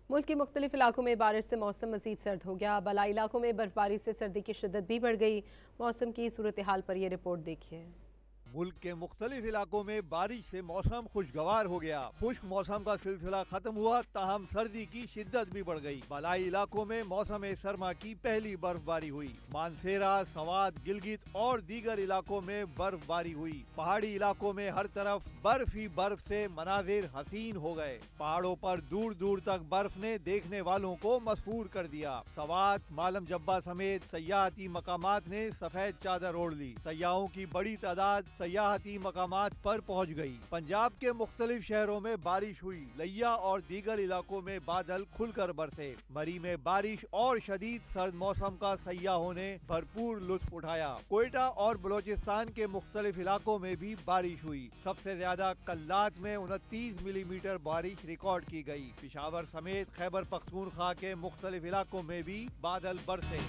ملک کے مختلف علاقوں میں بارش سے موسم مزید سرد ہو گیا۔ بالائی علاقوں میں برفباری سے سردی کی شدت بھی بڑھ گئی۔ موسم کی صورتحال پر یہ رپورٹ دیکھیے۔ ملک کے مختلف علاقوں میں بارش سے موسم خوشگوار ہو گیا۔ خشک موسم کا سلسلہ ختم ہوا، تاہم سردی کی شدت بھی بڑھ گئی۔ بالائی علاقوں میں موسم سرما کی پہلی برف باری ہوئی۔ مانسیرا، سوات، گلگت اور دیگر علاقوں میں برف باری ہوئی۔ پہاڑی علاقوں میں ہر طرف برف ہی برف سے مناظر حسین ہو گئے۔ پہاڑوں پر دور دور تک برف نے دیکھنے والوں کو مسحور کر دیا۔ سوات، مالم جبہ سمیت سیاحتی مقامات نے سفید چادر اوڑھ لی۔ سیاحوں کی بڑی تعداد سیاحتی مقامات پر پہنچ گئی۔ پنجاب کے مختلف شہروں میں بارش ہوئی۔ لیا اور دیگر علاقوں میں بادل کھل کر برسے۔ مری میں بارش اور شدید سرد موسم کا سیاحوں نے بھرپور لطف اٹھایا۔ کوئٹہ اور بلوچستان کے مختلف علاقوں میں بھی بارش ہوئی۔ سب سے زیادہ کلات میں 29 ملی میٹر بارش ریکارڈ کی گئی۔ پشاور سمیت خیبر پختونخوا کے مختلف علاقوں میں بھی بادل برسے۔